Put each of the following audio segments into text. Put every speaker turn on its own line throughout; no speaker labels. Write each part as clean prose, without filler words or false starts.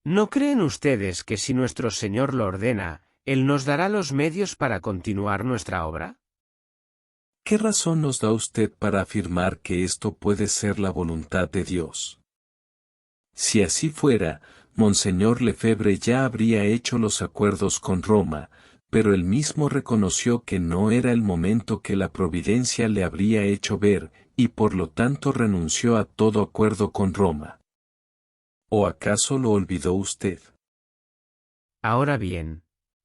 ¿No creen ustedes que si nuestro Señor lo ordena, Él nos dará los medios para continuar nuestra obra?
¿Qué razón nos da usted para afirmar que esto puede ser la voluntad de Dios? Si así fuera, Monseñor Lefebvre ya habría hecho los acuerdos con Roma, pero él mismo reconoció que no era el momento que la providencia le habría hecho ver, y por lo tanto renunció a todo acuerdo con Roma. ¿O acaso lo olvidó usted?
Ahora bien,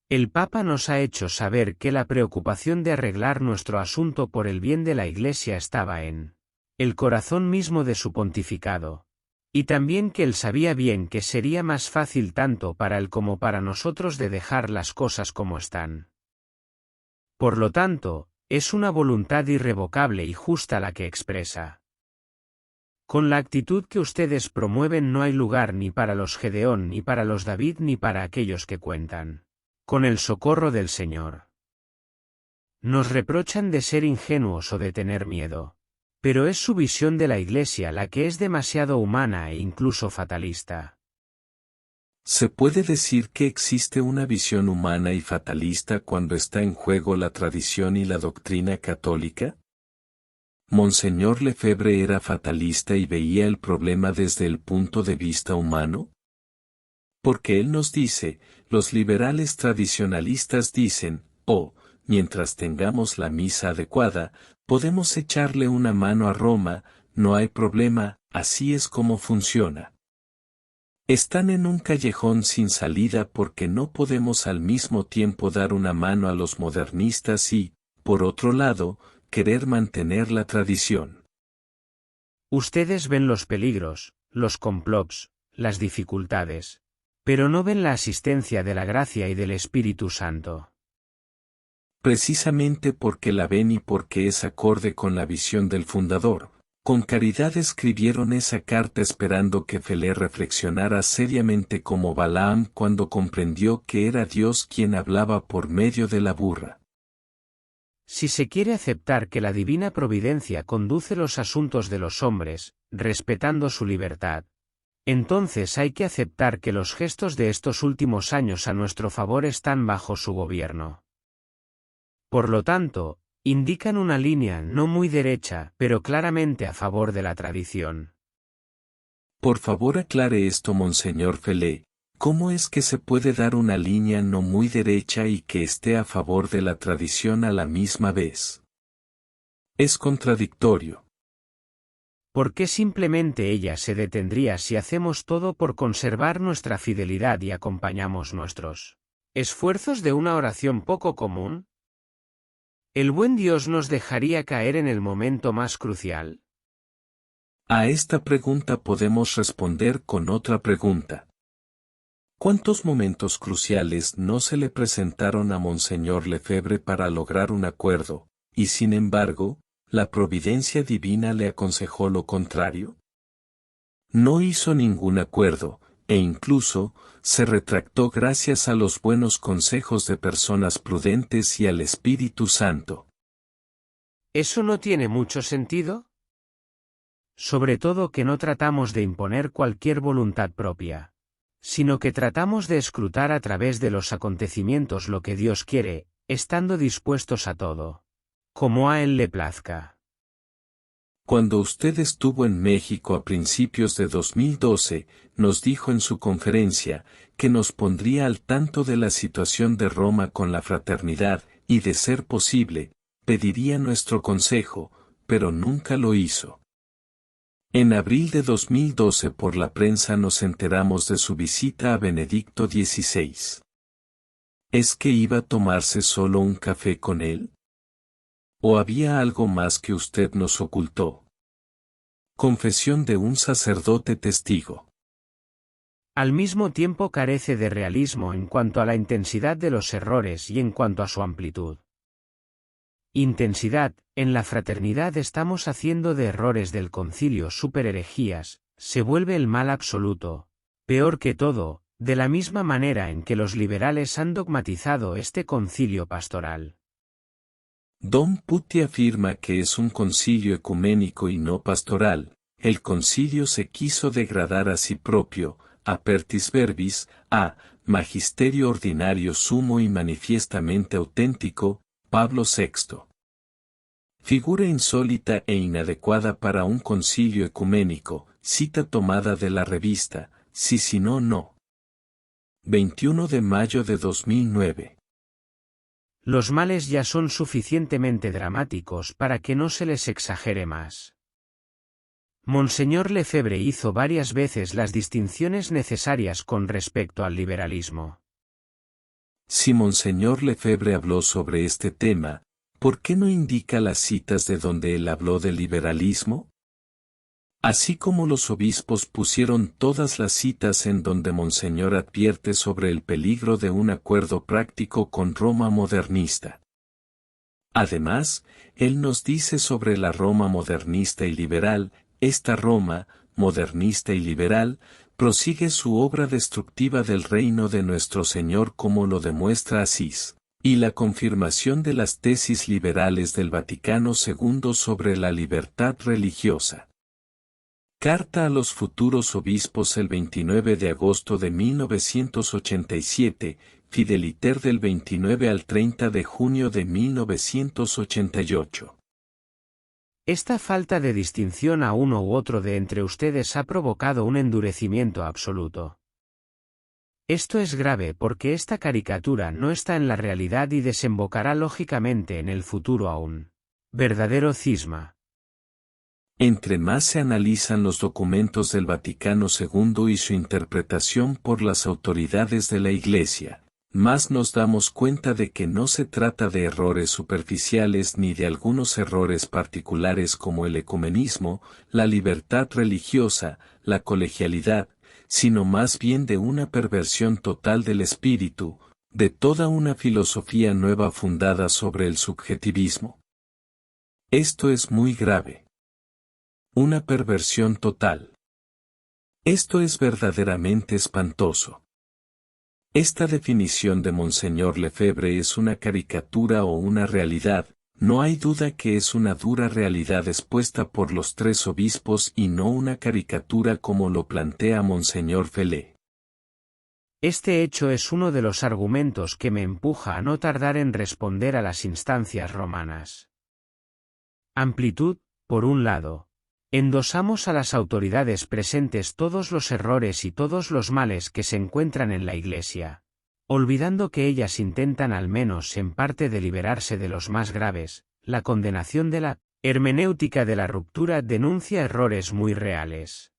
el Papa nos ha hecho saber que la preocupación de arreglar nuestro asunto por el bien de la Iglesia estaba en el corazón mismo de su pontificado, y también que él sabía bien que sería más fácil tanto para él como para nosotros de dejar las cosas como están. Por lo tanto, es una voluntad irrevocable y justa la que expresa. Con la actitud que ustedes promueven no hay lugar ni para los Gedeón ni para los David ni para aquellos que cuentan con el socorro del Señor. Nos reprochan de ser ingenuos o de tener miedo. Pero es su visión de la Iglesia la que es demasiado humana e incluso fatalista.
¿Se puede decir que existe una visión humana y fatalista cuando está en juego la tradición y la doctrina católica? ¿Monseñor Lefebvre era fatalista y veía el problema desde el punto de vista humano? Porque él nos dice, los liberales tradicionalistas dicen, mientras tengamos la misa adecuada, podemos echarle una mano a Roma, no hay problema, así es como funciona. Están en un callejón sin salida porque no podemos al mismo tiempo dar una mano a los modernistas y, por otro lado, querer mantener la tradición.
Ustedes ven los peligros, los complots, las dificultades, pero no ven la asistencia de la gracia y del Espíritu Santo.
Precisamente porque la ven y porque es acorde con la visión del fundador, con caridad escribieron esa carta esperando que Felé reflexionara seriamente como Balaam cuando comprendió que era Dios quien hablaba por medio de la burra.
Si se quiere aceptar que la divina providencia conduce los asuntos de los hombres, respetando su libertad, entonces hay que aceptar que los gestos de estos últimos años a nuestro favor están bajo su gobierno. Por lo tanto, indican una línea no muy derecha, pero claramente a favor de la tradición.
Por favor aclare esto, Monseñor Felé. ¿Cómo es que se puede dar una línea no muy derecha y que esté a favor de la tradición a la misma vez? Es contradictorio.
¿Por qué simplemente ella se detendría si hacemos todo por conservar nuestra fidelidad y acompañamos nuestros esfuerzos de una oración poco común? ¿El buen Dios nos dejaría caer en el momento más crucial?
A esta pregunta podemos responder con otra pregunta. ¿Cuántos momentos cruciales no se le presentaron a Monseñor Lefebvre para lograr un acuerdo, y sin embargo, la providencia divina le aconsejó lo contrario? No hizo ningún acuerdo, e incluso, se retractó gracias a los buenos consejos de personas prudentes y al Espíritu Santo.
¿Eso no tiene mucho sentido? Sobre todo que no tratamos de imponer cualquier voluntad propia, sino que tratamos de escrutar a través de los acontecimientos lo que Dios quiere, estando dispuestos a todo, como a Él le plazca.
Cuando usted estuvo en México a principios de 2012, nos dijo en su conferencia, que nos pondría al tanto de la situación de Roma con la fraternidad, y de ser posible, pediría nuestro consejo, pero nunca lo hizo. En abril de 2012 por la prensa nos enteramos de su visita a Benedicto XVI. ¿Es que iba a tomarse solo un café con él? ¿O había algo más que usted nos ocultó? Confesión de un sacerdote testigo.
Al mismo tiempo carece de realismo en cuanto a la intensidad de los errores y en cuanto a su amplitud. Intensidad, en la fraternidad estamos haciendo de errores del concilio superherejías, se vuelve el mal absoluto, peor que todo, de la misma manera en que los liberales han dogmatizado este concilio pastoral.
Don Putti afirma que es un concilio ecuménico y no pastoral. El concilio se quiso degradar a sí propio, apertis verbis, a, magisterio ordinario sumo y manifiestamente auténtico, Pablo VI. Figura insólita e inadecuada para un concilio ecuménico, cita tomada de la revista, Sí si no no. 21 de mayo de 2009.
Los males ya son suficientemente dramáticos para que no se les exagere más. Monseñor Lefebvre hizo varias veces las distinciones necesarias con respecto al liberalismo.
Si Monseñor Lefebvre habló sobre este tema, ¿por qué no indica las citas de donde él habló del liberalismo? Así como los obispos pusieron todas las citas en donde Monseñor advierte sobre el peligro de un acuerdo práctico con Roma modernista. Además, él nos dice sobre la Roma modernista y liberal, esta Roma, modernista y liberal, prosigue su obra destructiva del reino de nuestro Señor como lo demuestra Asís, y la confirmación de las tesis liberales del Vaticano II sobre la libertad religiosa. Carta a los futuros obispos el 29 de agosto de 1987, Fideliter del 29 al 30 de junio de 1988.
Esta falta de distinción a uno u otro de entre ustedes ha provocado un endurecimiento absoluto. Esto es grave porque esta caricatura no está en la realidad y desembocará lógicamente en el futuro a un verdadero cisma.
Entre más se analizan los documentos del Vaticano II y su interpretación por las autoridades de la Iglesia, más nos damos cuenta de que no se trata de errores superficiales ni de algunos errores particulares como el ecumenismo, la libertad religiosa, la colegialidad, sino más bien de una perversión total del espíritu, de toda una filosofía nueva fundada sobre el subjetivismo. Esto es muy grave. Una perversión total. Esto es verdaderamente espantoso. Esta definición de Monseñor Lefebvre es una caricatura o una realidad, no hay duda que es una dura realidad expuesta por los tres obispos y no una caricatura como lo plantea Monseñor Felé.
Este hecho es uno de los argumentos que me empuja a no tardar en responder a las instancias romanas. Amplitud, por un lado. Endosamos a las autoridades presentes todos los errores y todos los males que se encuentran en la Iglesia, olvidando que ellas intentan al menos en parte de liberarse de los más graves. La condenación de la hermenéutica de la ruptura denuncia errores muy reales.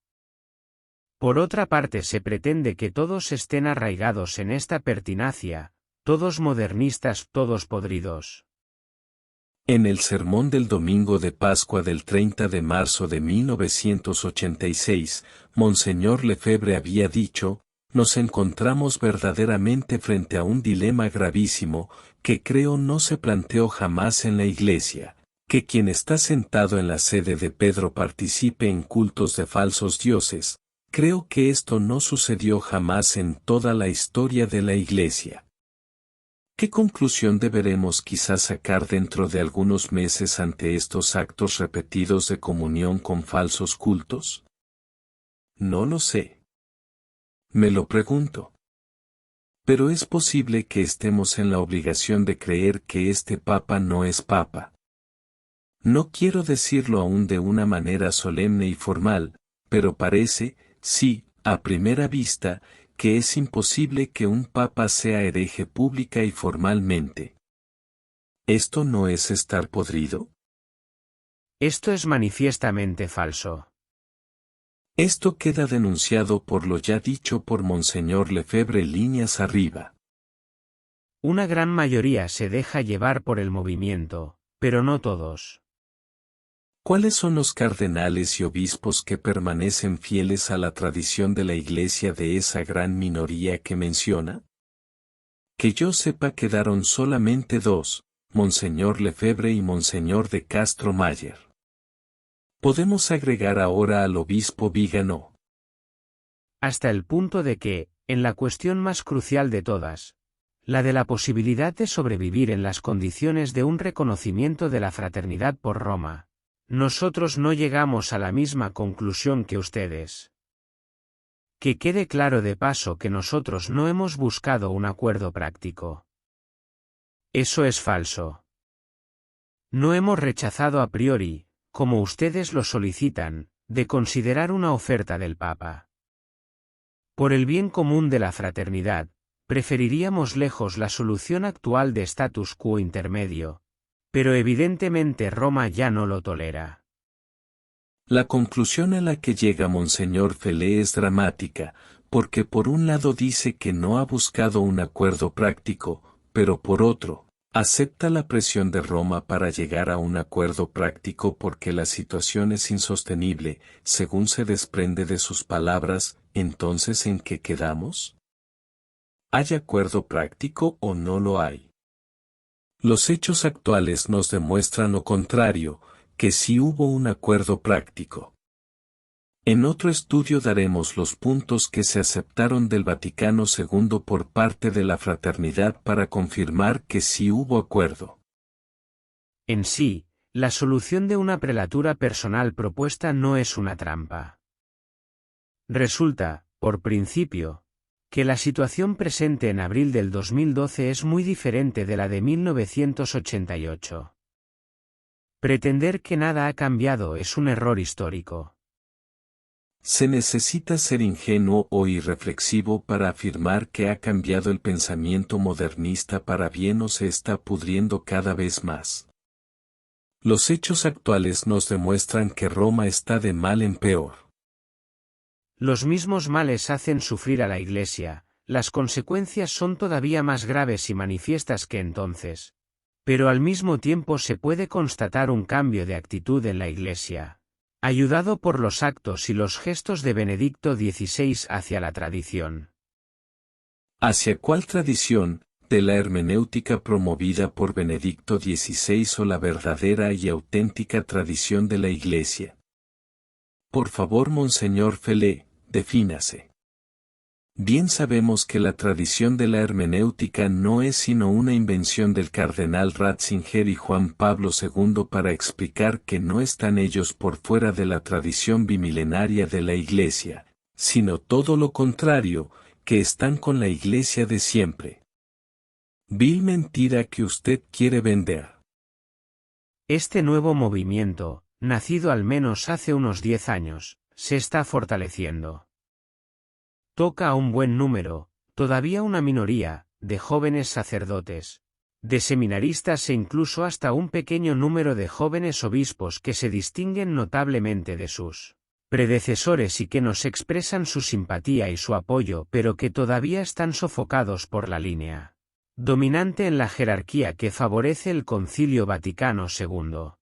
Por otra parte se pretende que todos estén arraigados en esta pertinacia, todos modernistas, todos podridos.
En el sermón del domingo de Pascua del 30 de marzo de 1986, Monseñor Lefebvre había dicho, nos encontramos verdaderamente frente a un dilema gravísimo, que creo no se planteó jamás en la Iglesia, que quien está sentado en la sede de Pedro participe en cultos de falsos dioses. Creo que esto no sucedió jamás en toda la historia de la Iglesia. ¿Qué conclusión deberemos quizás sacar dentro de algunos meses ante estos actos repetidos de comunión con falsos cultos? No lo sé. Me lo pregunto. Pero es posible que estemos en la obligación de creer que este Papa no es Papa. No quiero decirlo aún de una manera solemne y formal, pero parece, sí, a primera vista, que es imposible que un papa sea hereje pública y formalmente. ¿Esto no es estar podrido?
Esto es manifiestamente falso.
Esto queda denunciado por lo ya dicho por Monseñor Lefebvre líneas arriba.
Una gran mayoría se deja llevar por el movimiento, pero no todos.
¿Cuáles son los cardenales y obispos que permanecen fieles a la tradición de la Iglesia de esa gran minoría que menciona? Que yo sepa quedaron solamente dos, Monseñor Lefebvre y Monseñor de Castro Mayer. Podemos agregar ahora al obispo Vigano.
Hasta el punto de que, en la cuestión más crucial de todas, la de la posibilidad de sobrevivir en las condiciones de un reconocimiento de la fraternidad por Roma, nosotros no llegamos a la misma conclusión que ustedes. Que quede claro de paso que nosotros no hemos buscado un acuerdo práctico. Eso es falso. No hemos rechazado a priori, como ustedes lo solicitan, de considerar una oferta del Papa. Por el bien común de la fraternidad, preferiríamos lejos la solución actual de status quo intermedio, pero evidentemente Roma ya no lo tolera.
La conclusión a la que llega Monseñor Felé es dramática, porque por un lado dice que no ha buscado un acuerdo práctico, pero por otro, acepta la presión de Roma para llegar a un acuerdo práctico porque la situación es insostenible, según se desprende de sus palabras. Entonces, ¿en qué quedamos? ¿Hay acuerdo práctico o no lo hay? Los hechos actuales nos demuestran lo contrario, que sí hubo un acuerdo práctico. En otro estudio daremos los puntos que se aceptaron del Vaticano II por parte de la fraternidad para confirmar que sí hubo acuerdo.
En sí, la solución de una prelatura personal propuesta no es una trampa. Resulta, por principio, que la situación presente en abril del 2012 es muy diferente de la de 1988. Pretender que nada ha cambiado es un error histórico.
Se necesita ser ingenuo o irreflexivo para afirmar que ha cambiado el pensamiento modernista para bien o se está pudriendo cada vez más. Los hechos actuales nos demuestran que Roma está de mal en peor.
Los mismos males hacen sufrir a la Iglesia, las consecuencias son todavía más graves y manifiestas que entonces. Pero al mismo tiempo se puede constatar un cambio de actitud en la Iglesia, ayudado por los actos y los gestos de Benedicto XVI hacia la tradición.
¿Hacia cuál tradición? ¿De la hermenéutica promovida por Benedicto XVI o la verdadera y auténtica tradición de la Iglesia? Por favor, Monseñor Felé, defínase. Bien sabemos que la tradición de la hermenéutica no es sino una invención del cardenal Ratzinger y Juan Pablo II para explicar que no están ellos por fuera de la tradición bimilenaria de la Iglesia, sino todo lo contrario, que están con la Iglesia de siempre. Vil mentira que usted quiere vender.
Este nuevo movimiento, nacido al menos hace unos 10 años, se está fortaleciendo. Toca a un buen número, todavía una minoría, de jóvenes sacerdotes, de seminaristas e incluso hasta un pequeño número de jóvenes obispos que se distinguen notablemente de sus predecesores y que nos expresan su simpatía y su apoyo, pero que todavía están sofocados por la línea dominante en la jerarquía que favorece el Concilio Vaticano II.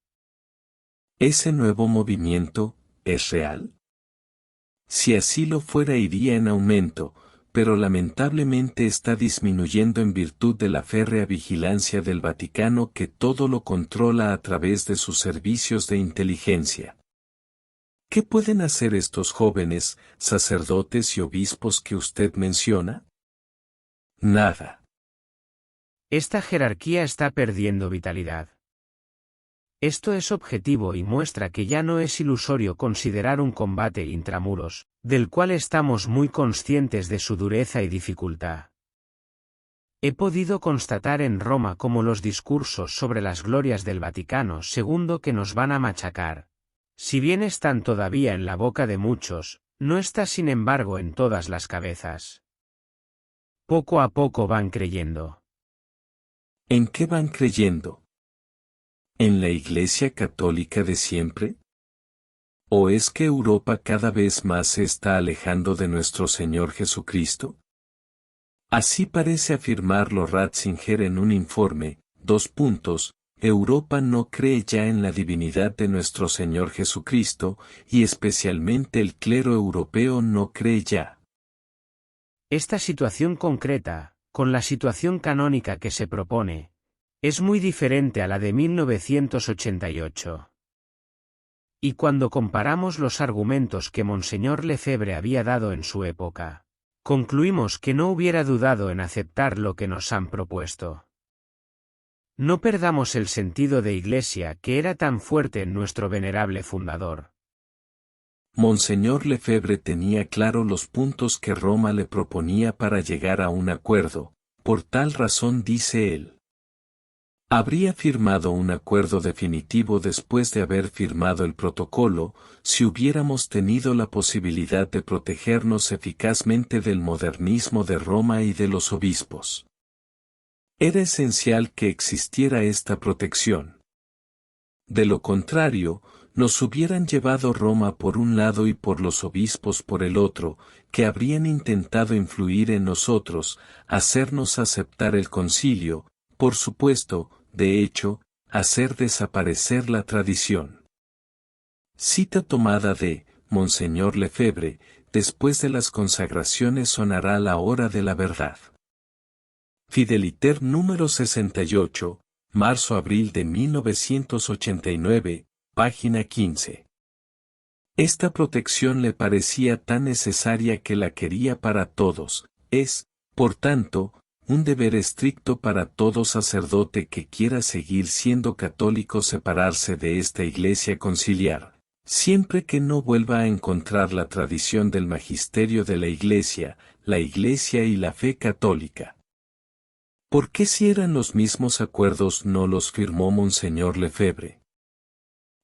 ¿Ese nuevo movimiento es real? Si así lo fuera iría en aumento, pero lamentablemente está disminuyendo en virtud de la férrea vigilancia del Vaticano que todo lo controla a través de sus servicios de inteligencia. ¿Qué pueden hacer estos jóvenes, sacerdotes y obispos que usted menciona? Nada.
Esta jerarquía está perdiendo vitalidad. Esto es objetivo y muestra que ya no es ilusorio considerar un combate intramuros, del cual estamos muy conscientes de su dureza y dificultad. He podido constatar en Roma cómo los discursos sobre las glorias del Vaticano II que nos van a machacar, si bien están todavía en la boca de muchos, no está sin embargo en todas las cabezas. Poco a poco van creyendo.
¿En qué van creyendo? ¿En la Iglesia Católica de siempre? ¿O es que Europa cada vez más se está alejando de nuestro Señor Jesucristo? Así parece afirmarlo Ratzinger en un informe. Europa no cree ya en la divinidad de nuestro Señor Jesucristo, y especialmente el clero europeo no cree ya.
Esta situación concreta, con la situación canónica que se propone, es muy diferente a la de 1988. Y cuando comparamos los argumentos que Monseñor Lefebvre había dado en su época, concluimos que no hubiera dudado en aceptar lo que nos han propuesto. No perdamos el sentido de Iglesia que era tan fuerte en nuestro venerable fundador.
Monseñor Lefebvre tenía claro los puntos que Roma le proponía para llegar a un acuerdo, por tal razón dice él. Habría firmado un acuerdo definitivo después de haber firmado el protocolo, si hubiéramos tenido la posibilidad de protegernos eficazmente del modernismo de Roma y de los obispos. Era esencial que existiera esta protección. De lo contrario, nos hubieran llevado Roma por un lado y por los obispos por el otro, que habrían intentado influir en nosotros, hacernos aceptar el concilio, por supuesto, de hecho, hacer desaparecer la tradición. Cita tomada de Monseñor Lefebvre: después de las consagraciones sonará la hora de la verdad. Fideliter número 68, marzo-abril de 1989, página 15. Esta protección le parecía tan necesaria que la quería para todos, es, por tanto, un deber estricto para todo sacerdote que quiera seguir siendo católico separarse de esta Iglesia conciliar, siempre que no vuelva a encontrar la tradición del magisterio de la Iglesia y la fe católica. ¿Por qué si eran los mismos acuerdos no los firmó Monseñor Lefebvre?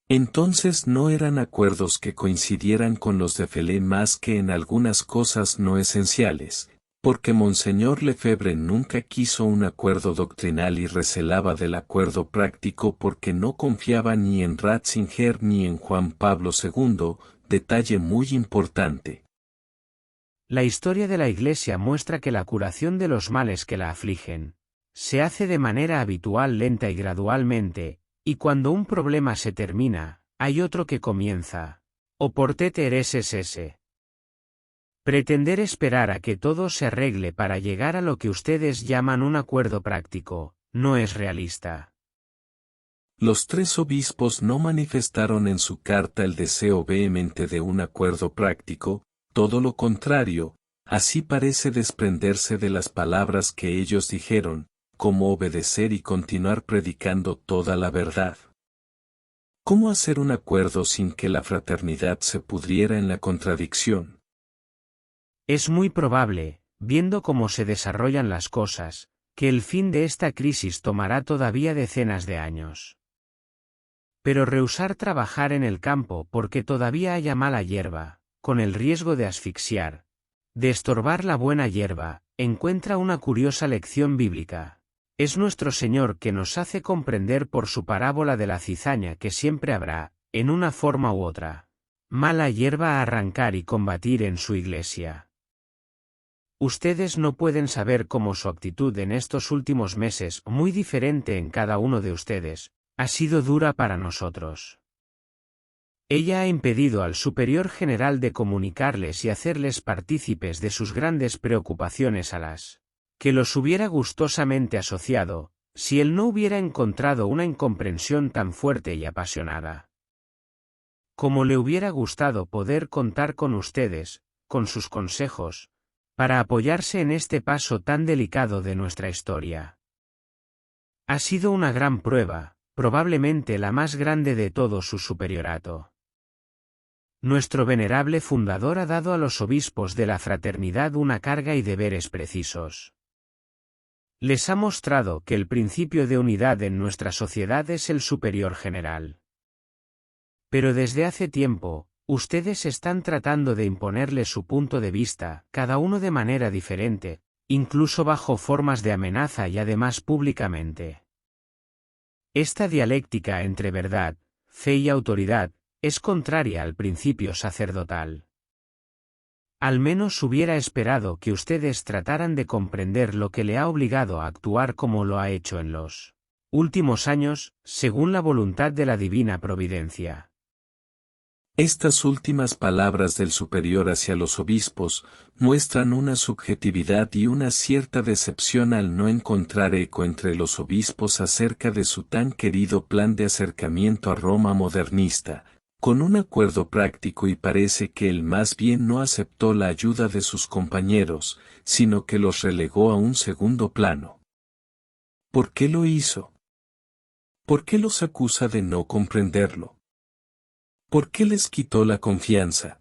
Entonces no eran acuerdos que coincidieran con los de Felé más que en algunas cosas no esenciales, porque Monseñor Lefebvre nunca quiso un acuerdo doctrinal y recelaba del acuerdo práctico porque no confiaba ni en Ratzinger ni en Juan Pablo II, detalle muy importante.
La historia de la Iglesia muestra que la curación de los males que la afligen se hace de manera habitual, lenta y gradualmente, y cuando un problema se termina, hay otro que comienza. Oportet eres. Pretender esperar a que todo se arregle para llegar a lo que ustedes llaman un acuerdo práctico, no es realista.
Los tres obispos no manifestaron en su carta el deseo vehemente de un acuerdo práctico, todo lo contrario, así parece desprenderse de las palabras que ellos dijeron, cómo obedecer y continuar predicando toda la verdad. ¿Cómo hacer un acuerdo sin que la fraternidad se pudriera en la contradicción?
Es muy probable, viendo cómo se desarrollan las cosas, que el fin de esta crisis tomará todavía decenas de años. Pero rehusar trabajar en el campo porque todavía haya mala hierba, con el riesgo de asfixiar, de estorbar la buena hierba, encuentra una curiosa lección bíblica. Es nuestro Señor que nos hace comprender por su parábola de la cizaña que siempre habrá, en una forma u otra, mala hierba a arrancar y combatir en su Iglesia. Ustedes no pueden saber cómo su actitud en estos últimos meses, muy diferente en cada uno de ustedes, ha sido dura para nosotros. Ella ha impedido al superior general de comunicarles y hacerles partícipes de sus grandes preocupaciones a las que los hubiera gustosamente asociado, si él no hubiera encontrado una incomprensión tan fuerte y apasionada. Como le hubiera gustado poder contar con ustedes, con sus consejos, para apoyarse en este paso tan delicado de nuestra historia. Ha sido una gran prueba, probablemente la más grande de todo su superiorato. Nuestro venerable fundador ha dado a los obispos de la fraternidad una carga y deberes precisos. Les ha mostrado que el principio de unidad en nuestra sociedad es el superior general. Pero desde hace tiempo, ustedes están tratando de imponerle su punto de vista, cada uno de manera diferente, incluso bajo formas de amenaza y además públicamente. Esta dialéctica entre verdad, fe y autoridad, es contraria al principio sacerdotal. Al menos hubiera esperado que ustedes trataran de comprender lo que le ha obligado a actuar como lo ha hecho en los últimos años, según la voluntad de la divina providencia.
Estas últimas palabras del superior hacia los obispos muestran una subjetividad y una cierta decepción al no encontrar eco entre los obispos acerca de su tan querido plan de acercamiento a Roma modernista, con un acuerdo práctico, y parece que él más bien no aceptó la ayuda de sus compañeros, sino que los relegó a un segundo plano. ¿Por qué lo hizo? ¿Por qué los acusa de no comprenderlo? ¿Por qué les quitó la confianza?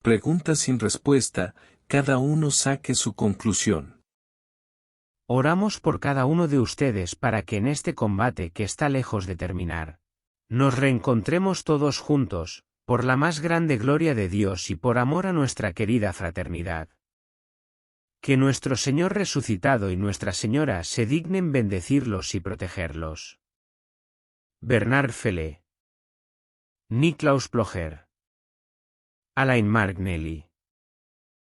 Pregunta sin respuesta, cada uno saque su conclusión.
Oramos por cada uno de ustedes para que en este combate que está lejos de terminar, nos reencontremos todos juntos, por la más grande gloria de Dios y por amor a nuestra querida fraternidad. Que nuestro Señor resucitado y Nuestra Señora se dignen bendecirlos y protegerlos. Bernard Fellé. Niklaus Plocher. Alain Mark Nelly.